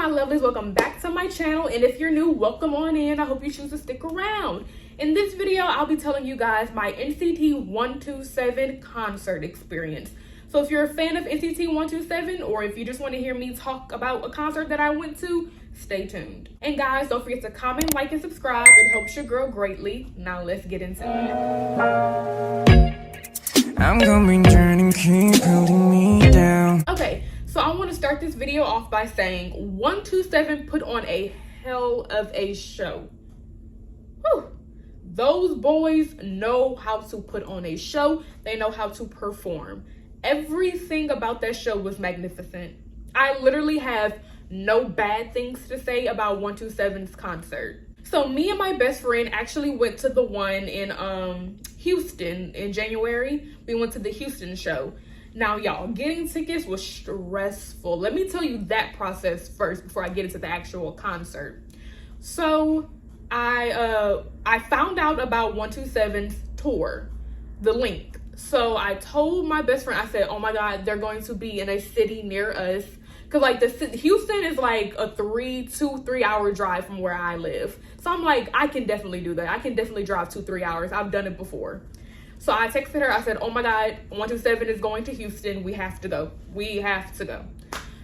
my lovelies, welcome back to my channel, and if you're new, welcome on in. I hope you choose to stick around. In this video, I'll be telling you guys my NCT 127 concert experience. So if you're a fan of NCT 127, or if you just want to hear me talk about a concert that I went to, stay tuned. And guys, don't forget to comment, like, and subscribe. It helps your girl greatly. Now let's get into it. I'm going turning, keep holding me down. Okay, so I want to start this video off by saying 127 put on a hell of a show. Whew. Those boys know how to put on a show. They know how to perform. Everything about that show was magnificent. I literally have no bad things to say about 127's concert. So me and my best friend actually went to the one in Houston in January. We went to the Houston show. Now y'all, getting tickets was stressful. Let me tell you that process first before I get into the actual concert. So I found out about 127's tour, the link. So I told my best friend, I said, oh my God, they're going to be in a city near us. Cause like Houston is like a 3 hour drive from where I live. So I'm like, I can definitely do that. I can definitely drive 2-3 hours. I've done it before. So I texted her, I said, oh my God, 127 is going to Houston. We have to go. We have to go.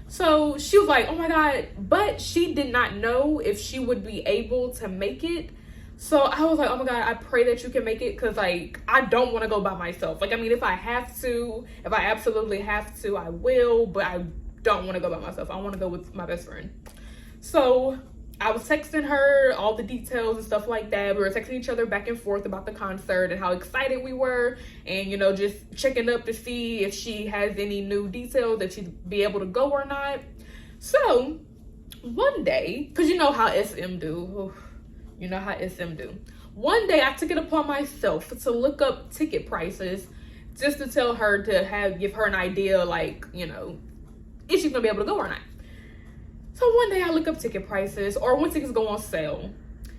So she was like, oh my God, but she did not know if she would be able to make it. So I was like, oh my God, I pray that you can make it. Cause like, I don't want to go by myself. Like, I mean, if I have to, if I absolutely have to, I will, but I don't want to go by myself. I want to go with my best friend. So I was texting her all the details and stuff like that. We were texting each other back and forth about the concert and how excited we were, and you know, just checking up to see if she has any new details that she'd be able to go or not. So one day, because you know how SM do, you know how SM do. One day I took it upon myself to look up ticket prices just to tell her to give her an idea, like, you know, if she's gonna be able to go or not. So one day I look up ticket prices or when tickets go on sale.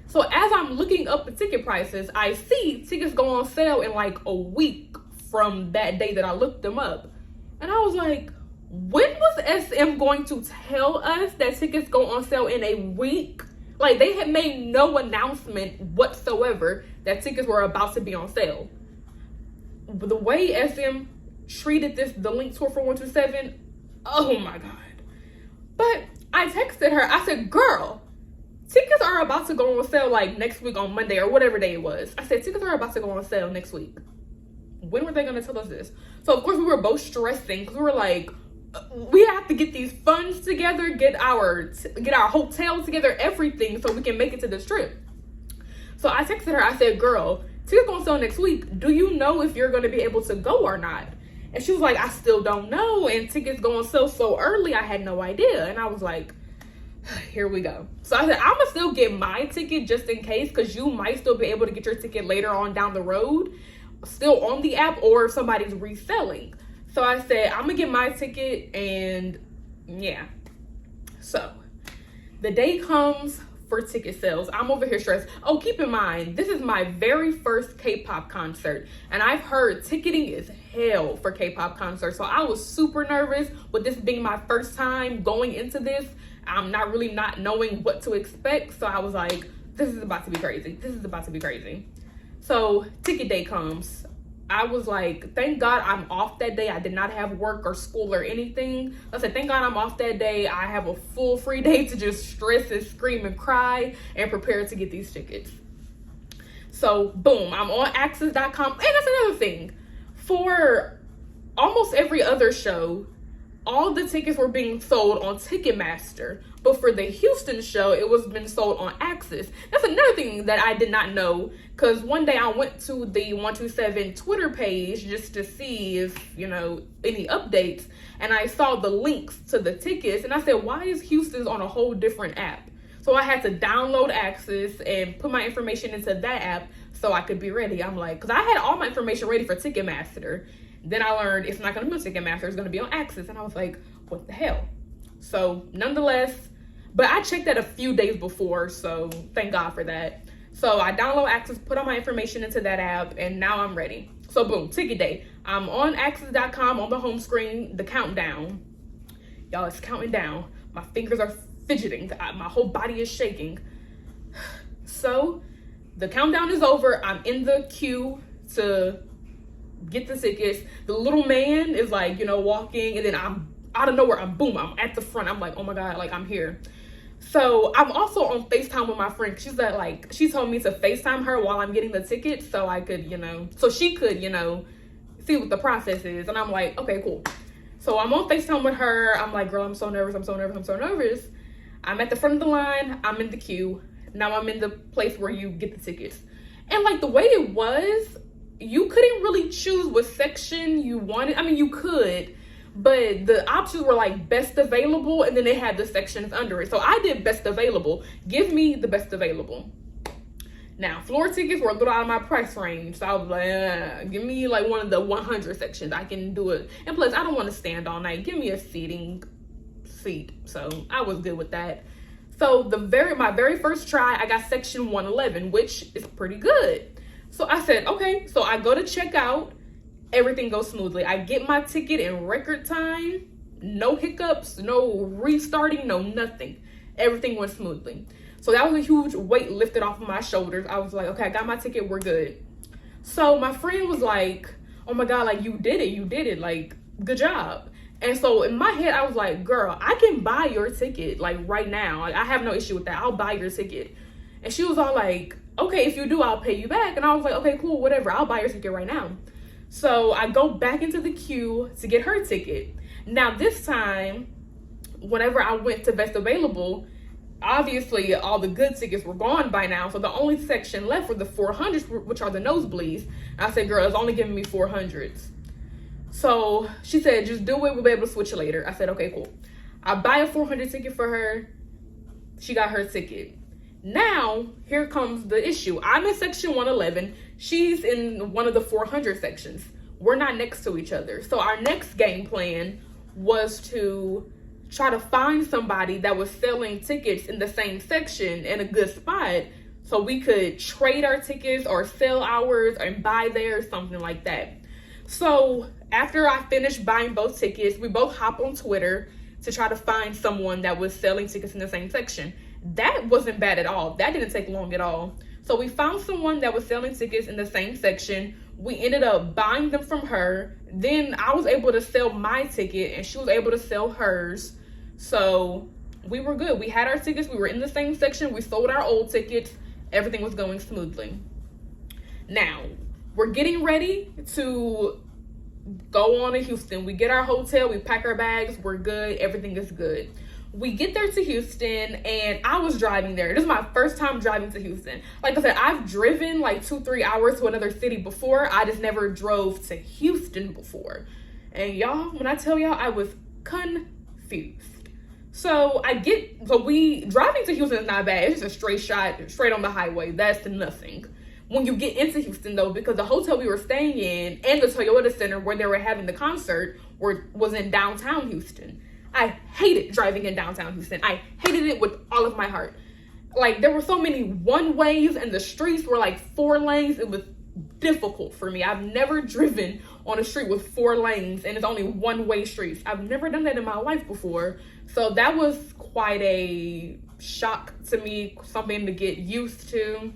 So as I'm looking up the ticket prices, I see tickets go on sale in like a week from that day that I looked them up. And I was like, when was SM going to tell us that tickets go on sale in a week? Like, they had made no announcement whatsoever that tickets were about to be on sale. But the way SM treated the link tour for 127, oh my God. But I texted her, I said, girl, tickets are about to go on sale like next week on Monday or whatever day it was. I said, tickets are about to go on sale next week. When were they gonna tell us this? So of course we were both stressing because we were like, we have to get these funds together, get our hotel together, everything so we can make it to this trip. So I texted her, I said, girl, tickets go on sale next week. Do you know if you're gonna be able to go or not? And she was like, I still don't know. And tickets go on sale so early, I had no idea. And I was like, here we go. So I said, I'm gonna still get my ticket just in case, because you might still be able to get your ticket later on down the road, still on the app, or if somebody's reselling. So I said, I'm gonna get my ticket, and yeah. So the day comes for ticket sales. I'm over here stressed. Oh, keep in mind, this is my very first K-pop concert, and I've heard ticketing is hell for K-pop concerts. So I was super nervous with this being my first time going into this. I'm not knowing what to expect. So I was like, this is about to be crazy. This is about to be crazy. So ticket day comes. I was like, thank God I'm off that day. I did not have work or school or anything. I said, thank God I'm off that day. I have a full free day to just stress and scream and cry and prepare to get these tickets. So boom, I'm on ashthesag.com. And that's another thing. For almost every other show, all the tickets were being sold on Ticketmaster. But for the Houston show, it was been sold on Axis. That's another thing that I did not know, because one day I went to the 127 Twitter page just to see if, you know, any updates, and I saw the links to the tickets, and I said, why is Houston's on a whole different app? So I had to download Axis and put my information into that app so I could be ready. I'm like, because I had all my information ready for Ticketmaster. Then I learned it's not going to be on Ticketmaster, it's going to be on Axis, and I was like, what the hell? So nonetheless, but I checked that a few days before, so thank God for that. So I download Axis, put all my information into that app, and now I'm ready. So boom, ticket day. I'm on ashthesag.com on the home screen, the countdown. Y'all, it's counting down. My fingers are fidgeting. My whole body is shaking. So the countdown is over. I'm in the queue to get the tickets. The little man is like, you know, walking, and then I'm out of nowhere, I'm at the front. I'm like, oh my God, like I'm here. So I'm also on FaceTime with my friend. She told me to FaceTime her while I'm getting the tickets so I could, so she could, see what the process is. And I'm like, okay, cool. So I'm on FaceTime with her. I'm like, girl, I'm so nervous. I'm at the front of the line. I'm in the queue. Now I'm in the place where you get the tickets. And like the way it was, you couldn't really choose what section you wanted. I mean, you could, but the options were like best available, and then they had the sections under it. So I did best available. Give me the best available. Now, floor tickets were a little out of my price range. So I was like, give me like one of the 100 sections. I can do it. And plus, I don't want to stand all night. Give me a seating seat. So I was good with that. So my very first try, I got section 111, which is pretty good. So I said, okay. So I go to check out. Everything goes smoothly. I get my ticket in record time. No hiccups, no restarting, no nothing. Everything went smoothly. So that was a huge weight lifted off of my shoulders. I was like, okay, I got my ticket, we're good. So my friend was like, oh my God, like you did it, like good job. And so in my head, I was like, girl, I can buy your ticket like right now. Like, I have no issue with that. I'll buy your ticket. And she was all like, okay, if you do, I'll pay you back. And I was like, okay, cool, whatever. I'll buy your ticket right now. So I go back into the queue to get her ticket. Now this time, whenever I went to best available, obviously all the good tickets were gone by now. So the only section left were the 400s, which are the nosebleeds. And I said, girl, it's only giving me 400s. So she said, just do it. We'll be able to switch it later. I said, okay, cool. I buy a 400 ticket for her. She got her ticket. Now, here comes the issue. I'm in section 111. She's in one of the 400 sections. We're not next to each other. So our next game plan was to try to find somebody that was selling tickets in the same section in a good spot so we could trade our tickets or sell ours and buy theirs, something like that. So after I finished buying both tickets, we both hop on Twitter to try to find someone that was selling tickets in the same section. That wasn't bad at all. That didn't take long at all. So we found someone that was selling tickets in the same section. We ended up buying them from her. Then I was able to sell my ticket and she was able to sell hers. So we were good. We had our tickets. We were in the same section. We sold our old tickets. Everything was going smoothly. Now, we're getting ready to go on to Houston. We get our hotel. We pack our bags. We're good. Everything is good. We get there to Houston, and I was driving there. This is my first time driving to Houston. Like I said, I've driven like 2-3 hours to another city before. I just never drove to Houston before. And y'all, when I tell y'all, I was confused. So driving to Houston is not bad. It's just a straight shot, straight on the highway. That's nothing. When you get into Houston though, because the hotel we were staying in and the Toyota Center where they were having the concert was in downtown Houston. I hated driving in downtown Houston. I hated it with all of my heart. Like, there were so many one-ways and the streets were like 4 lanes. It was difficult for me. I've never driven on a street with 4 lanes and it's only one-way streets. I've never done that in my life before. So that was quite a shock to me, something to get used to.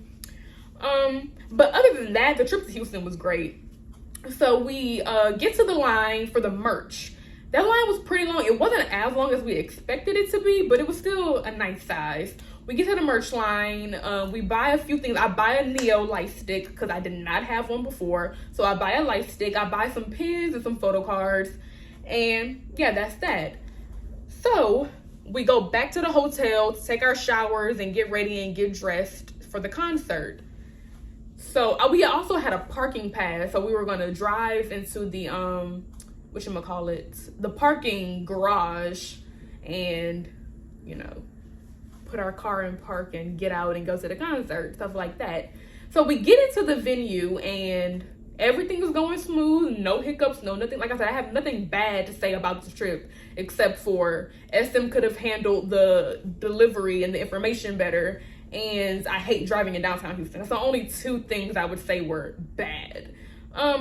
But other than that, the trip to Houston was great. So we get to the line for the merch. That line was pretty long. It wasn't as long as we expected it to be, but it was still a nice size. We get to the merch line. We buy a few things. I buy a Neo light stick because I did not have one before. So I buy a light stick. I buy some pins and some photo cards. And yeah, that's that. So we go back to the hotel to take our showers and get ready and get dressed for the concert. So we also had a parking pass. So we were going to drive into the the parking garage and, put our car in park and get out and go to the concert, stuff like that. So we get into the venue and everything is going smooth, no hiccups, no nothing. Like I said, I have nothing bad to say about this trip except for SM could have handled the delivery and the information better, and I hate driving in downtown Houston. That's the only 2 things I would say were bad.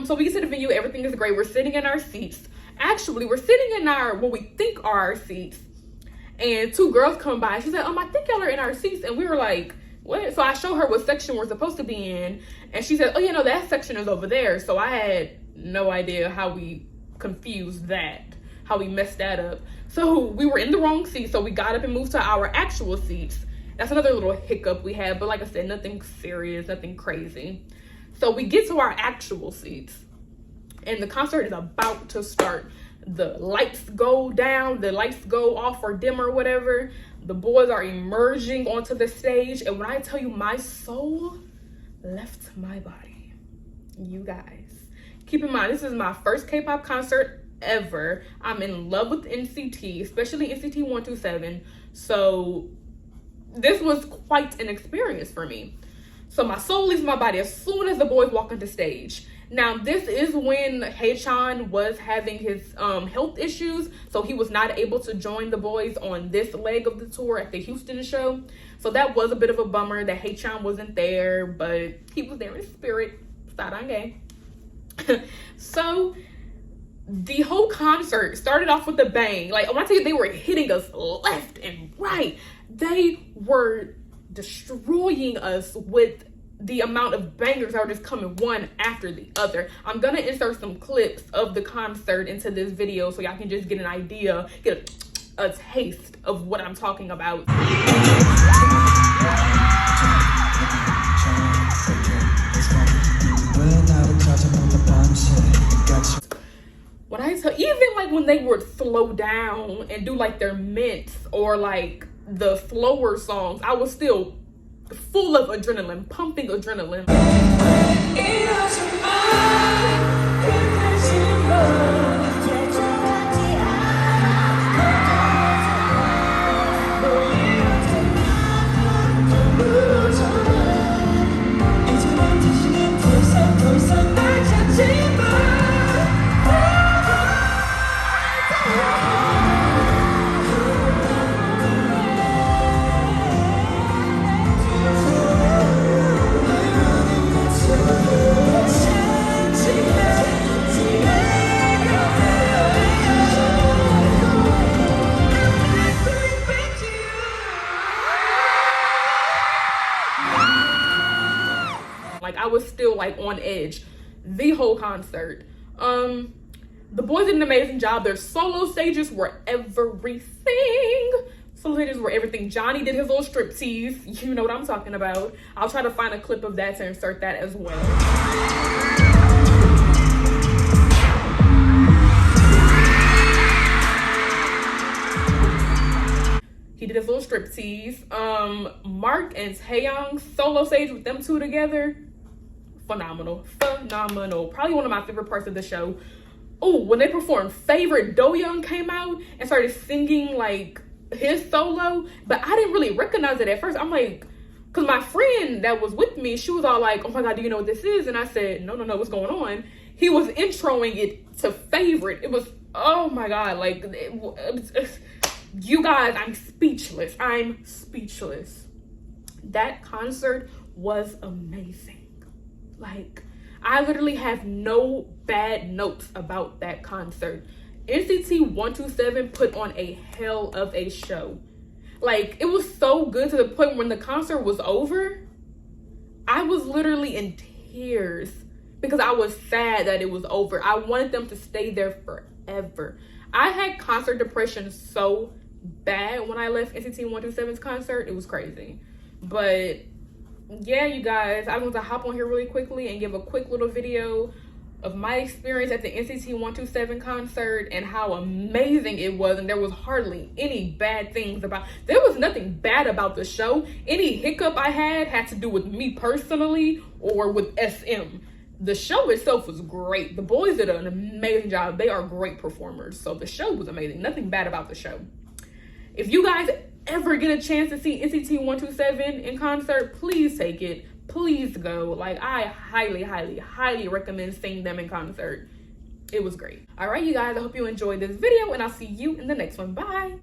So we get to the venue, everything is great. We're sitting in our seats. Actually, we're sitting in what we think are our seats. and two girls come by. She's like, I think y'all are in our seats. And we were like, what? So I showed her what section we're supposed to be in. And she said, oh, you know, that section is over there. So I had no idea how we confused that, how we messed that up. So we were in the wrong seat. So we got up and moved to our actual seats. That's another little hiccup we had. But like I said, nothing serious, nothing crazy. So we get to our actual seats. And the concert is about to start. The lights go down, the lights go off or dim or whatever. The boys are emerging onto the stage. And when I tell you, my soul left my body. You guys, keep in mind, this is my first K-pop concert ever. I'm in love with NCT, especially NCT 127. So this was quite an experience for me. So my soul leaves my body as soon as the boys walk onto stage. Now, this is when Haechan was having his health issues, so he was not able to join the boys on this leg of the tour at the Houston show. So that was a bit of a bummer that Haechan wasn't there, but he was there in spirit. Saranghae. So the whole concert started off with a bang. Like, when I tell you, they were hitting us left and right. They were destroying us with the amount of bangers that were just coming one after the other. I'm gonna insert some clips of the concert into this video so y'all can just get an idea, get a taste of what I'm talking about. When I tell, even like when they would slow down and do like their mints or like the slower songs, I was still full of adrenaline, pumping adrenaline. Like, I was still like on edge the whole concert. The boys did an amazing job. Their solo stages were everything. Solo stages were everything. Johnny did his little striptease. You know what I'm talking about. I'll try to find a clip of that to insert that as well. He did his little striptease. Mark and Taeyong's solo stage with them two together, phenomenal. Probably one of my favorite parts of the show. Oh, when they performed Favorite, Do-young came out and started singing like his solo, but I didn't really recognize it at first. I'm like, because my friend that was with me, she was all like, oh my God, do you know what this is? And I said, no, what's going on? He was introing it to Favorite. It was, oh my God, like, you guys, I'm speechless. That concert was amazing. Like, I literally have no bad notes about that concert. NCT 127 put on a hell of a show. Like, it was so good to the point when the concert was over, I was literally in tears because I was sad that it was over. I wanted them to stay there forever. I had concert depression so bad when I left NCT 127's concert. It was crazy. But yeah, you guys, I want to hop on here really quickly and give a quick little video of my experience at the NCT 127 concert and how amazing it was. And there was hardly any bad things there was nothing bad about the show. Any hiccup I had to do with me personally or with SM. The show itself was great. The boys did an amazing job. They are great performers. So the show was amazing. Nothing bad about the show. If you guys ever get a chance to see NCT 127 in concert, please take it. Please go. Like, I highly recommend seeing them in concert. It was great. All right, you guys, I hope you enjoyed this video, and I'll see you in the next one. Bye.